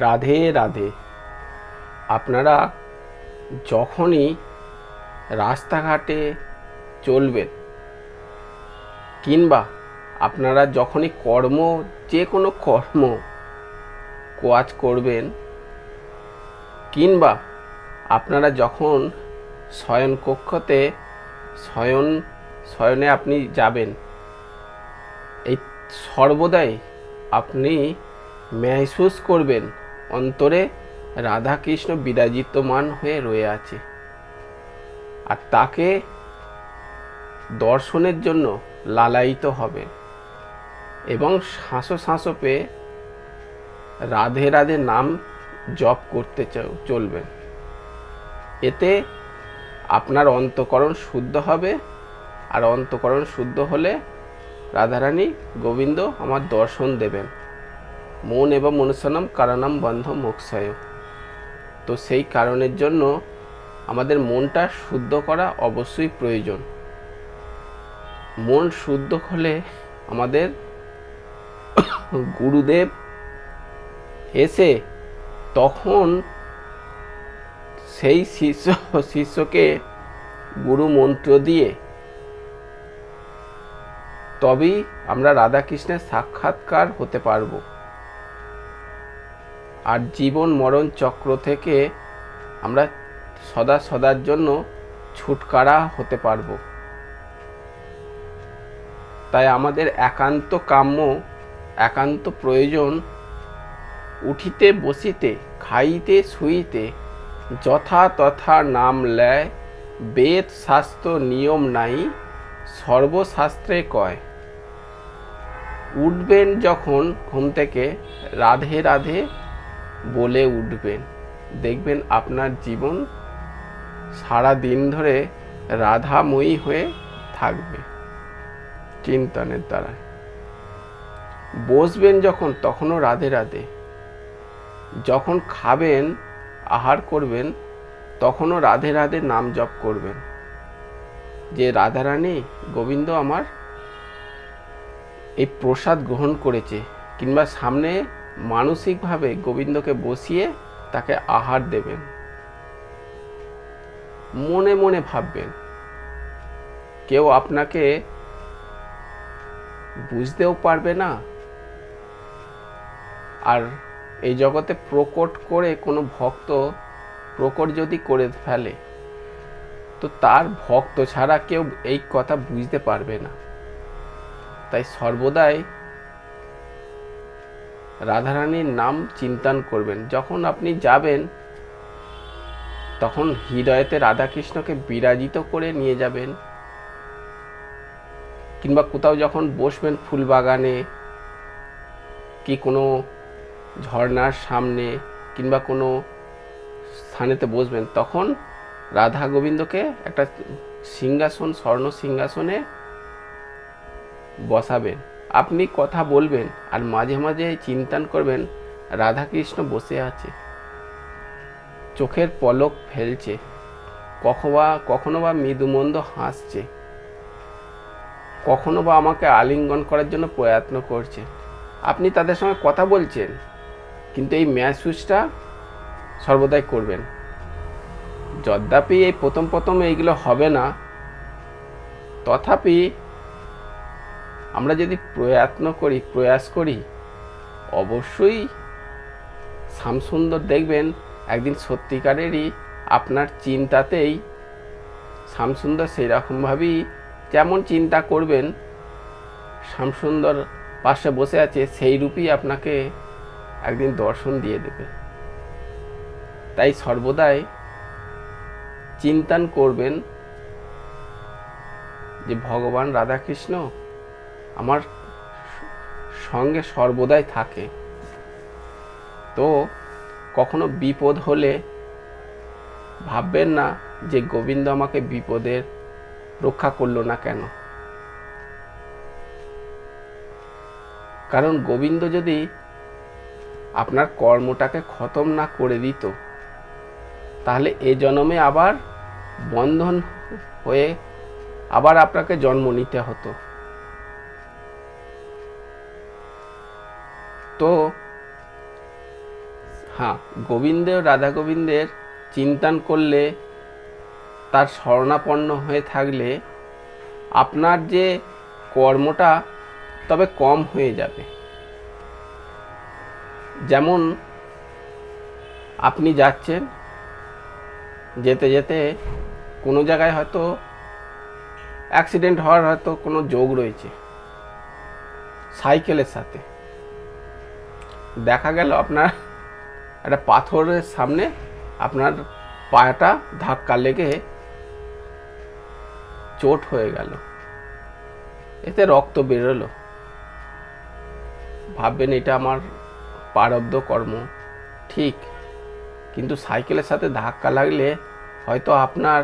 রাধে রাধে। আপনারা যখনই রাস্তাঘাটে চলবেন কিংবা আপনারা যখনই যে কোনো কর্ম কাজ করবেন কিংবা আপনারা যখন শয়নকক্ষতে শয়নে আপনি যাবেন, এই সর্বদাই আপনি মেহসুস করবেন অন্তরে রাধাকৃষ্ণ বিরাজিতমান হয়ে রয়ে আছে, আর তাকে দর্শনের জন্য লালায়িত হবেন এবং শাঁসো পেয়ে রাধে রাধে নাম জপ করতে চলবেন। এতে আপনার অন্তঃকরণ শুদ্ধ হবে, আর অন্তঃকরণ শুদ্ধ হলে রাধারানী গোবিন্দ আমার দর্শন দেবেন। মন এবং মনুষ্যনাম কারণাম বন্ধ মোক্ষয়। তো সেই কারণের জন্য আমাদের মনটা শুদ্ধ করা অবশ্যই প্রয়োজন। মন শুদ্ধ হলে আমাদের গুরুদেব এসে তখন সেই শিষ্যকে গুরু মন্ত্র দিয়ে তবেই আমরা রাধাকৃষ্ণের সাক্ষাৎকার হতে পারব, আর জীবন মরণ চক্র থেকে আমরা সদার জন্য ছুটকারা হতে পারব। তাই আমাদের একান্ত কাম্য, একান্ত প্রয়োজন, উঠিতে বসিতে খাইতে শুইতে যথা তথা নাম লয়, বেদ শাস্ত্র নিয়ম নাই সর্বশাস্ত্রে কয়। উঠবেন যখন ঘুম থেকে রাধে রাধে বলে উঠবেন, দেখবেন আপনার জীবন সারা দিন ধরে রাধাময়ী হয়ে থাকবে চিন্তনের দ্বারা। বসবেন যখন তখনও রাধে রাধে, যখন খাবেন আহার করবেন তখনও রাধে রাধে নাম জপ করবেন, যে রাধারানী গোবিন্দ আমার এই প্রসাদ গ্রহণ করেছে, কিংবা সামনে মানসিকভাবে গোবিন্দকে বসিয়ে তাকে আহার দেবেন। মনে মনে ভাববেন, কেউ আপনাকে বুঝতেও পারবে না, আর এই জগতে প্রকট করে কোনো ভক্ত প্রকট যদি করে ফেলে তো তার ভক্ত ছাড়া কেউ এই কথা বুঝতে পারবে না। তাই সর্বদাই রাধারানীর নাম চিন্তন করবেন। যখন আপনি যাবেন তখন হৃদয়েতে রাধাকৃষ্ণকে বিরাজিত করে নিয়ে যাবেন, কিংবা কোথাও যখন বসবেন ফুল বাগানে কি কোনো ঝর্ণার সামনে কিংবা কোনো স্থানেতে বসবেন, তখন রাধা গোবিন্দকে একটা সিংহাসন, স্বর্ণ সিংহাসনে বসাবেন। আপনি কথা বলবেন আর মাঝে মাঝে চিন্তন করবেন রাধাকৃষ্ণ বসে আছে, চোখের পলক ফেলছে, কখনো বা মৃদুমন্দ হাসছে, কখনো বা আমাকে আলিঙ্গন করার জন্য প্রয়ত্ন করছে। আপনি তাদের সঙ্গে কথা বলছেন, কিন্তু এই মেহসুসটা সর্বদাই করবেন। যদ্যপি এই প্রথম এইগুলো হবে না, তথাপি আমরা যদি প্রয়াস করি অবশ্যই শ্যামসুন্দর দেখবেন একদিন সত্যিকারেরই আপনার চিন্তাতেই শ্যামসুন্দর সেই রকমভাবেই যেমন চিন্তা করবেন শ্যামসুন্দর পাশে বসে আছে সেই রূপই আপনাকে একদিন দর্শন দিয়ে দেবে। তাই সর্বদাই চিন্তন করবেন যে ভগবান রাধাকৃষ্ণ আমার সঙ্গে সর্বদাই থাকে। তো কখনো বিপদ হলে ভাববেন না যে গোবিন্দ আমাকে বিপদের রক্ষা করলো না কেন, কারণ গোবিন্দ যদি আপনার কর্মটাকে খতম না করে দিত তাহলে এ জন্মে আবার বন্ধন হয়ে আবার আপনাকে জন্ম নিতে হতো। তো হ্যাঁ, গোবিন্দ রাধা গোবিন্দের চিন্তন করলে, তার শরণাপন্ন হয়ে থাকলে আপনার যে কর্মটা তবে কম হয়ে যাবে। যেমন আপনি যাচ্ছেন, যেতে যেতে কোনো জায়গায় হয়তো অ্যাক্সিডেন্ট হওয়ার হয়তো কোনো যোগ রয়েছে, সাইকেলের সাথে দেখা গেল আপনার একটা পাথরের সামনে আপনার পাটা ধাক্কা লেগে চোট হয়ে গেল, এতে রক্ত বেরোলো। ভাববেন এটা আমার প্রারব্ধ কর্ম, ঠিক, কিন্তু সাইকেলের সাথে ধাক্কা লাগলে হয়তো আপনার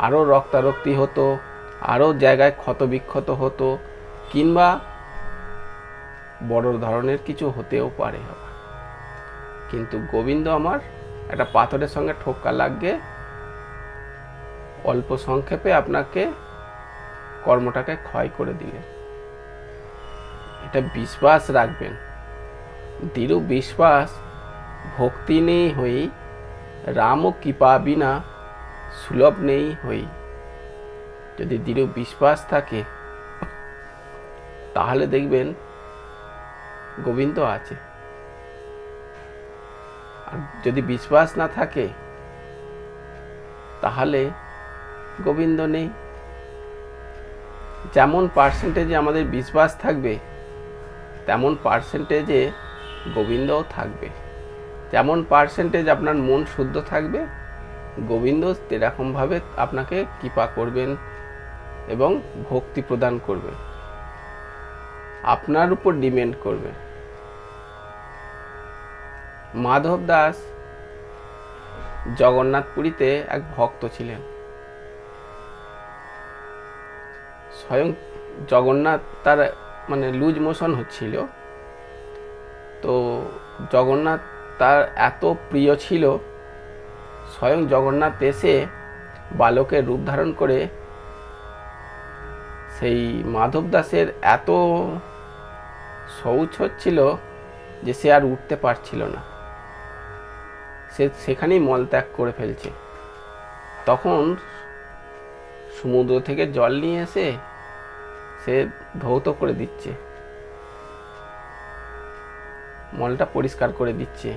আরও রক্তারক্তি হতো, আরও জায়গায় ক্ষত বিক্ষত হতো, কিংবা বড় ধরনের কিছু হতেও পারে আবার। কিন্তু গোবিন্দ আমার একটা পাথরের সঙ্গে ঠোক্কা লাগিয়ে অল্প সংক্ষেপে আপনাকে কর্মটাকে ক্ষয় করে দিলেন। এটা বিশ্বাস রাখবেন, দৃঢ় বিশ্বাস। ভক্তি নেই হই রাম কৃপা বিনা সুলভ নেই হই। যদি দৃঢ় বিশ্বাস থাকে তাহলে দেখবেন গোবিন্দ আছে, আর যদি বিশ্বাস না থাকে তাহলে গোবিন্দ নেই। যেমন পার্সেন্টেজে আমাদের বিশ্বাস থাকবে তেমন পার্সেন্টেজে গোবিন্দও থাকবে। যেমন পার্সেন্টেজ আপনার মন শুদ্ধ থাকবে, গোবিন্দ সেরকমভাবে আপনাকে কৃপা করবেন এবং ভক্তি প্রদান করবে, আপনার উপর ডিপেন্ড করবে। মাধব দাস জগন্নাথপুরীতে এক ভক্ত ছিলেন। স্বয়ং জগন্নাথ তার মানে লুজ মোশন হচ্ছিল, তো জগন্নাথ তার এত প্রিয় ছিল, স্বয়ং জগন্নাথ এসে বালকের রূপ ধারণ করে সেই মাধব দাসের এত শৌচ হচ্ছিল যে সে আর উঠতে পারছিল না, সে সেখানেই মলত্যাগ করে ফেলছে। তখন সমুদ্র থেকে জল নিয়ে এসে সে ধৌত করে দিচ্ছে, মলটা পরিষ্কার করে দিচ্ছে।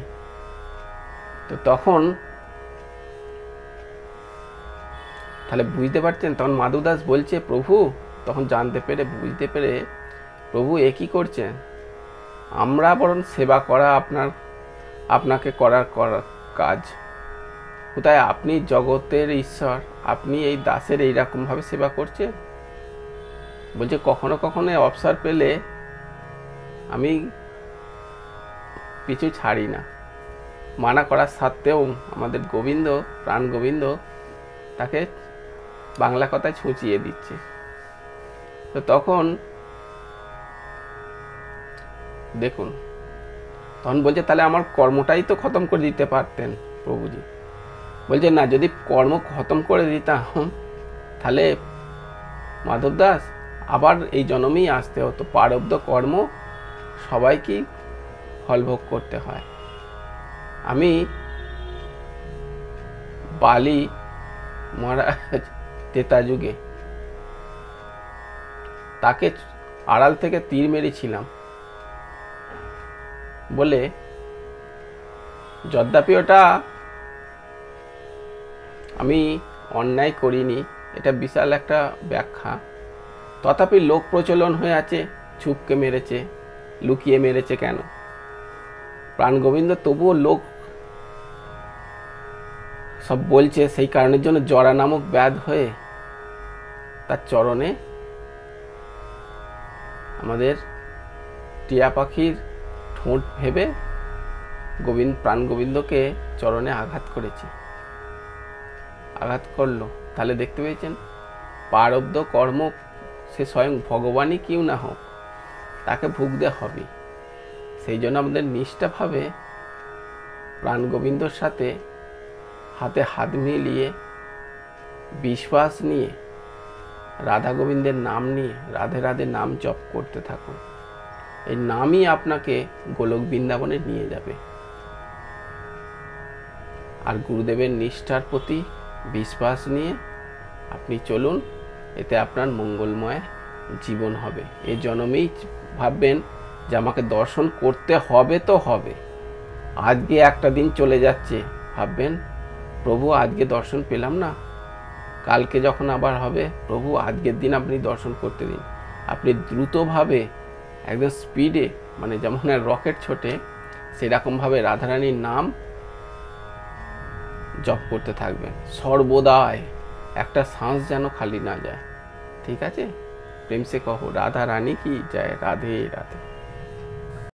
তো তখন তাহলে বুঝতে পারছেন, তখন মাধব দাস বলছে প্রভু, তখন জানতে পেরে বুঝতে পেরে প্রভু এ কি করছেন, আমরা বরং সেবা করা আপনাকে করার কাজ, কোথায় আপনি জগতের ঈশ্বর, আপনি এই দাসের এইরকমভাবে সেবা করছেন। বলছে কখনো কখনো অবসর পেলে আমি পিছু ছাড়ি না, মানা করার সত্ত্বেও আমাদের গোবিন্দ, প্রাণ গোবিন্দ তাকে বাংলা কথায় ছুঁচিয়ে দিচ্ছে। তো তখন দেখুন, তখন বলছে তাহলে আমার কর্মটাই তো খতম করে দিতে পারতেন প্রভুজি। বলছে না, যদি কর্ম খতম করে দিতাম তাহলে মাধব দাস আবার এই জন্মেই আসতে হতো। প্রারব্ধ কর্ম সবাইকেই ফলভোগ করতে হয়। আমি বালি মহারাজ ত্রেতা যুগে তাকে আড়াল থেকে তীর মেরেছিলাম বলে, যদ্যপি ওটা আমি অন্যায় করিনি, এটা বিশাল একটা ব্যাখ্যা, তথাপি লোক প্রচলন হয়ে আছে ছুপকে মেরেছে, লুকিয়ে মেরেছে কেন? প্রাণ গোবিন্দ তবুও লোক সব বলছে, সেই কারণের জন্য জরা নামক ব্যাধ হয়ে তার চরণে আমাদের টিয়া পাখির ঠোঁট ভেবে প্রাণ গোবিন্দকে চরণে আঘাত করেছে, আঘাত করলো। তাহলে দেখতে পেয়েছেন, প্রারব্ধ কর্ম সে স্বয়ং ভগবানই কেউ না হোক, তাকে ভুগতে হবে। সেই জন্য আমাদের নিষ্ঠাভাবে প্রাণ গোবিন্দর সাথে হাতে হাত মিলিয়ে বিশ্বাস নিয়ে রাধা গোবিন্দের নাম নিয়ে রাধে রাধে নাম জপ করতে থাকুন। এই নামই আপনাকে গোলক বৃন্দাবনে নিয়ে যাবে। আর গুরুদেবের নিষ্ঠার প্রতি বিশ্বাস নিয়ে আপনি চলুন, এতে আপনার মঙ্গলময় জীবন হবে। এই জন্মেই ভাববেন যে আমাকে দর্শন করতে হবে তো হবে। আজকে একটা দিন চলে যাচ্ছে, ভাববেন প্রভু আজকে দর্শন পেলাম না, কালকে যখন আবার হবে প্রভু আজকের দিন আপনি দর্শন করতে দিন। আপনি দ্রুতভাবে একদম স্পিডে, মানে যেমন রকেট ছোটে সেরকমভাবে রাধারানীর নাম জপ করতে থাকবেন সর্বদাই, একটা শ্বাস যেন খালি না যায়। ঠিক আছে? প্রেম সে কহো রাধা রানী কি জয়, রাধে রাধে।